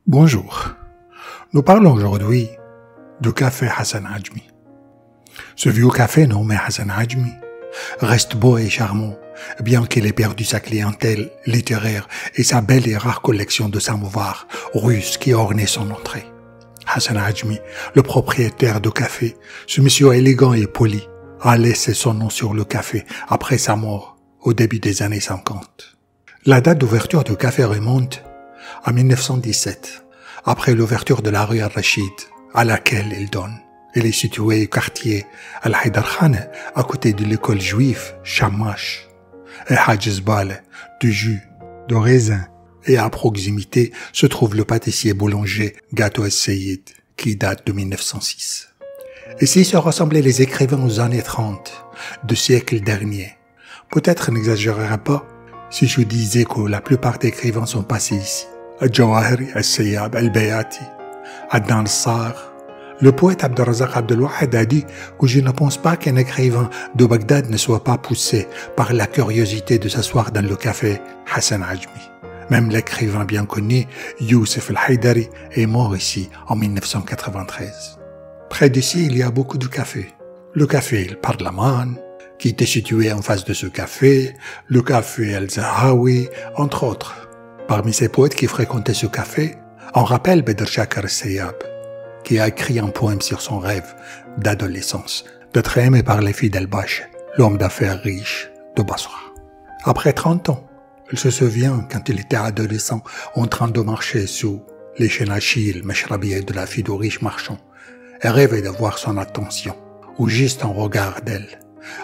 Bonjour, nous parlons aujourd'hui du café Hassan Ajmi. Ce vieux café nommé Hassan Ajmi reste beau et charmant, bien qu'il ait perdu sa clientèle littéraire et sa belle et rare collection de samovars russes qui ornaient son entrée. Hassan Ajmi, le propriétaire du café, ce monsieur élégant et poli, a laissé son nom sur le café après sa mort au début des années 50. La date d'ouverture du café remonte à 1917, après l'ouverture de la rue Al-Rachid, à laquelle il donne. Il est situé au quartier Al-Haïdar Khan, à côté de l'école juive Shamash et Hajjzbal, du jus, de raisin, et à proximité se trouve le pâtissier boulanger Gâteau Es-Seyid, qui date de 1906. Ici se ressemblaient les écrivains aux années 30 du siècle dernier. Peut-être n'exagérerai pas si je disais que la plupart des écrivains sont passés ici. Al-Jawahiri, Al-Sayyab, Al-Bayati, Adnan Al-Sar. Le poète Abdelrazak Abdelwahid a dit que je ne pense pas qu'un écrivain de Bagdad ne soit pas poussé par la curiosité de s'asseoir dans le café Hassan Ajmi. Même l'écrivain bien connu, Youssef Al-Haïdari, est mort ici en 1993. Près d'ici, il y a beaucoup de cafés. Le café El Parlaman, qui était situé en face de ce café, le café El Zahawi, entre autres. Parmi ces poètes qui fréquentaient ce café, on rappelle Bedr Shakar Sayyab, qui a écrit un poème sur son rêve d'adolescence, d'être aimé par les filles d'El-Bash, l'homme d'affaires riche de Basra. Après 30 ans, il se souvient quand il était adolescent en train de marcher sous les chenachis meshrabieh de la fille du riche marchand et rêvait d'avoir son attention, ou juste un regard d'elle.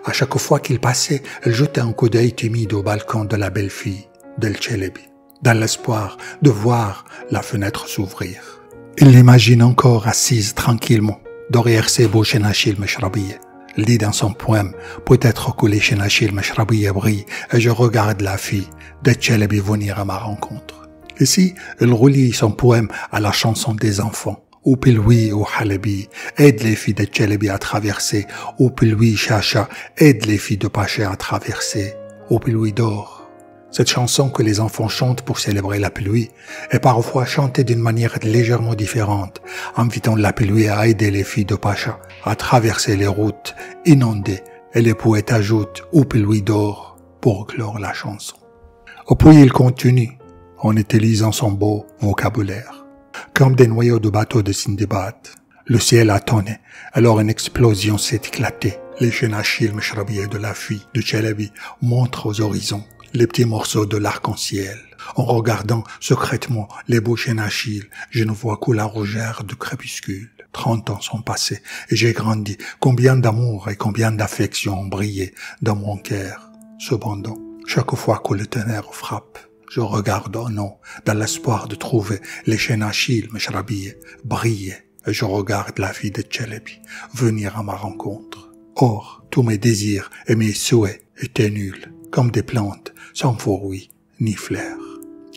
À chaque fois qu'il passait, elle jetait un coup d'œil timide au balcon de la belle fille d'El-Chelebi, dans l'espoir de voir la fenêtre s'ouvrir. Il l'imagine encore assise tranquillement derrière ses beaux chenachis meshrabieh. Il dit dans son poème, peut-être que les chenachis meshrabieh brillent et je regarde la fille d'El-Chelebi venir à ma rencontre. Ici, il relie son poème à la chanson des enfants. Ou Piloui ou Halabi, aide les filles d'El-Chelebi à traverser. Ou Piloui Chacha, aide les filles de Pacha à traverser. Ou Piloui d'or. Cette chanson que les enfants chantent pour célébrer la pluie est parfois chantée d'une manière légèrement différente, invitant la pluie à aider les filles de Pacha à traverser les routes inondées, et les poètes ajoutent « ou pluie d'or » pour clore la chanson. Puis il continue en utilisant son beau vocabulaire. Comme des noyaux de bateaux de Sindbad, le ciel a tonné, alors une explosion s'est éclatée. Les chenachis meshrabieh de la fille de Chelebi montrent aux horizons les petits morceaux de l'arc-en-ciel. En regardant secrètement les beaux chenachis, je ne vois que la rougeur du crépuscule. 30 ans sont passés et j'ai grandi. Combien d'amour et combien d'affection ont brillé dans mon cœur. Cependant, chaque fois que le tonnerre frappe, je regarde en haut dans l'espoir de trouver les chenachis meshrabieh briller et je regarde la fille de Chelebi venir à ma rencontre. Or, tous mes désirs et mes souhaits étaient nuls, comme des plantes sans fruits ni fleurs.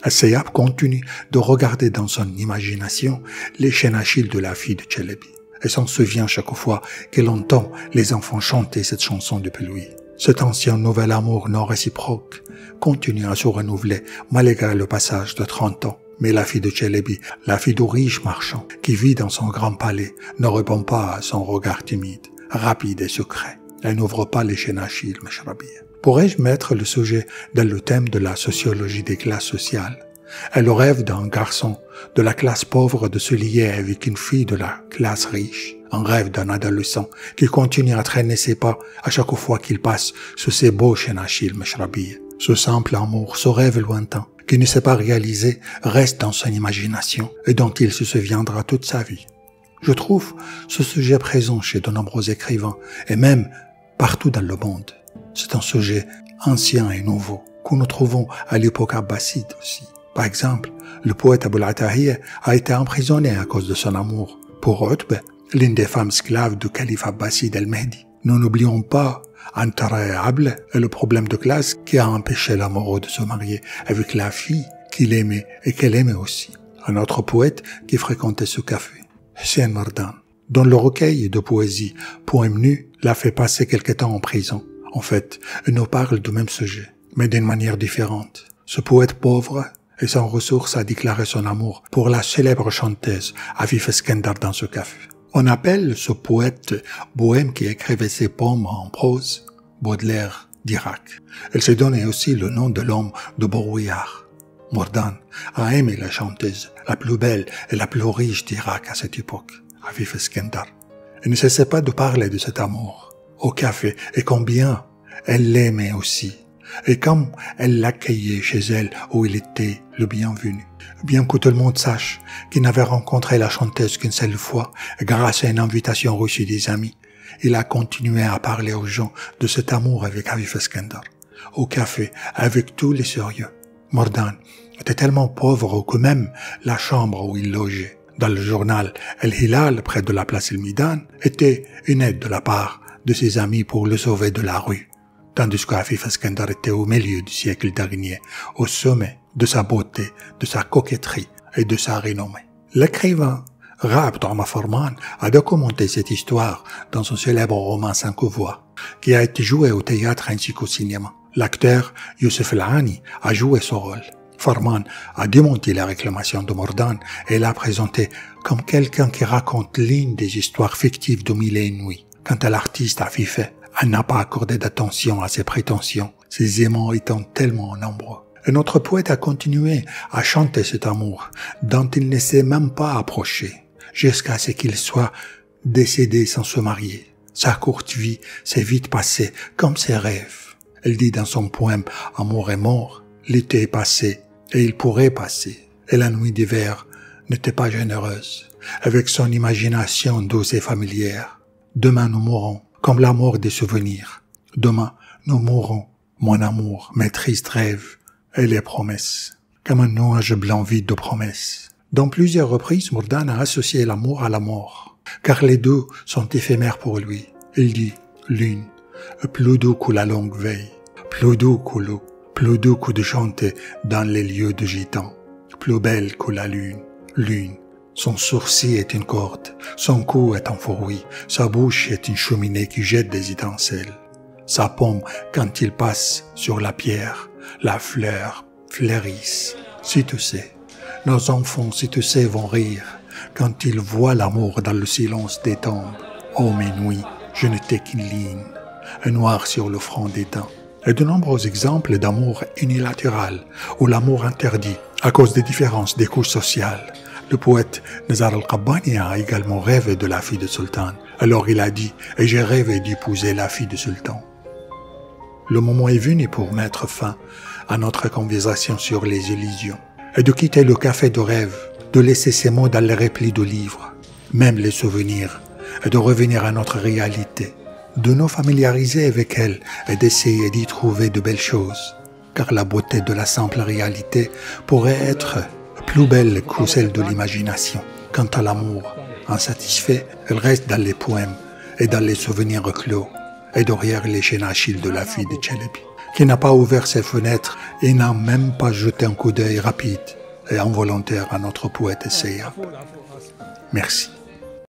Al-Sayyab continue de regarder dans son imagination les chenachis de la fille de Chelebi et s'en souvient chaque fois qu'il entend les enfants chanter cette chanson depuis lui. Cet ancien nouvel amour non réciproque continue à se renouveler malgré le passage de 30 ans. Mais la fille de Chelebi, la fille du riche marchand qui vit dans son grand palais, ne répond pas à son regard timide, rapide et secret. Elle n'ouvre pas les chenachis meshrabieh. Pourrais-je mettre le sujet dans le thème de la sociologie des classes sociales? Elle rêve d'un garçon de la classe pauvre de se lier avec une fille de la classe riche. Un rêve d'un adolescent qui continue à traîner ses pas à chaque fois qu'il passe sous ces beaux chenachis meshrabieh. Ce simple amour, ce rêve lointain, qui ne s'est pas réalisé, reste dans son imagination et dont il se souviendra toute sa vie. Je trouve ce sujet présent chez de nombreux écrivains et même partout dans le monde. C'est un sujet ancien et nouveau que nous trouvons à l'époque abbasside aussi. Par exemple, le poète Abul Atahiya a été emprisonné à cause de son amour pour Utbah, l'une des femmes esclaves du calife abbasside El-Mehdi. Nous n'oublions pas Antara et Abla et le problème de classe qui a empêché l'amoureux de se marier avec la fille qu'il aimait et qu'elle aimait aussi. Un autre poète qui fréquentait ce café, Hussein Mardan, dont le recueil de poésie Poème nu l'a fait passer quelque temps en prison. En fait, il nous parle du même sujet, mais d'une manière différente. Ce poète pauvre et sans ressources a déclaré son amour pour la célèbre chanteuse Afif Eskender dans ce café. On appelle ce poète bohème qui écrivait ses poèmes en prose Baudelaire d'Irak. Elle s'est donné aussi le nom de l'homme de Brouillard. Mordan a aimé la chanteuse la plus belle et la plus riche d'Irak à cette époque, Afif Eskender. Elle ne cessait pas de parler de cet amour au café et combien elle l'aimait aussi. Et comme elle l'accueillait chez elle où il était le bienvenu. Bien que tout le monde sache qu'il n'avait rencontré la chanteuse qu'une seule fois, grâce à une invitation reçue des amis, il a continué à parler aux gens de cet amour avec Afif Eskender. Au café, avec tous les sérieux. Mordan était tellement pauvre que même la chambre où il logeait, dans le journal El Hilal, près de la place El Midan, était une aide de la part de ses amis pour le sauver de la rue. Tandis qu'Afif Eskender était au milieu du siècle dernier, au sommet de sa beauté, de sa coquetterie et de sa renommée. L'écrivain Raab Toama Forman a documenté cette histoire dans son célèbre roman 5 voix, qui a été joué au théâtre ainsi qu'au cinéma. L'acteur Youssef El-Hani a joué ce rôle. Forman a démenti la réclamation de Mordan et l'a présenté comme quelqu'un qui raconte l'une des histoires fictives de Mille et une nuits. Quant à l'artiste Afif, elle n'a pas accordé d'attention à ses prétentions, ses aimants étant tellement nombreux. Et notre poète a continué à chanter cet amour, dont il ne s'est même pas approché, jusqu'à ce qu'il soit décédé sans se marier. Sa courte vie s'est vite passée comme ses rêves. Elle dit dans son poème « Amour est mort », l'été est passé et il pourrait passer. Et la nuit d'hiver n'était pas généreuse, avec son imagination douce et familière. Demain nous mourrons, comme la mort des souvenirs. Demain, nous mourrons, mon amour, mes tristes rêves et les promesses, comme un nuage blanc vide de promesses. Dans plusieurs reprises, Mordan a associé l'amour à la mort, car les deux sont éphémères pour lui. Il dit, lune, plus doux que la longue veille, plus doux que l'eau, plus doux que de chanter dans les lieux de gitans, plus belle que la lune, lune. Son sourcil est une corde, son cou est un fourri, sa bouche est une cheminée qui jette des étincelles. Sa paume, quand il passe sur la pierre, la fleur fleurisse. Si tu sais, nos enfants, si tu sais, vont rire quand ils voient l'amour dans le silence des tombes. Oh mes nuits, je n'étais qu'une ligne, un noir sur le front des dents. Et de nombreux exemples d'amour unilatéral ou l'amour interdit à cause des différences des couches sociales. Le poète Nazar al-Qabbani a également rêvé de la fille de sultan. Alors il a dit « Et j'ai rêvé d'épouser la fille de sultan ». Le moment est venu pour mettre fin à notre conversation sur les illusions et de quitter le café de rêve, de laisser ces mots dans les replis de livres, même les souvenirs, et de revenir à notre réalité, de nous familiariser avec elle et d'essayer d'y trouver de belles choses, car la beauté de la simple réalité pourrait être plus belle que celle de l'imagination. Quant à l'amour, insatisfait, elle reste dans les poèmes et dans les souvenirs clos et derrière les chaînes Achilles de la fille de Tchelebi, qui n'a pas ouvert ses fenêtres et n'a même pas jeté un coup d'œil rapide et involontaire à notre poète essayable. Merci.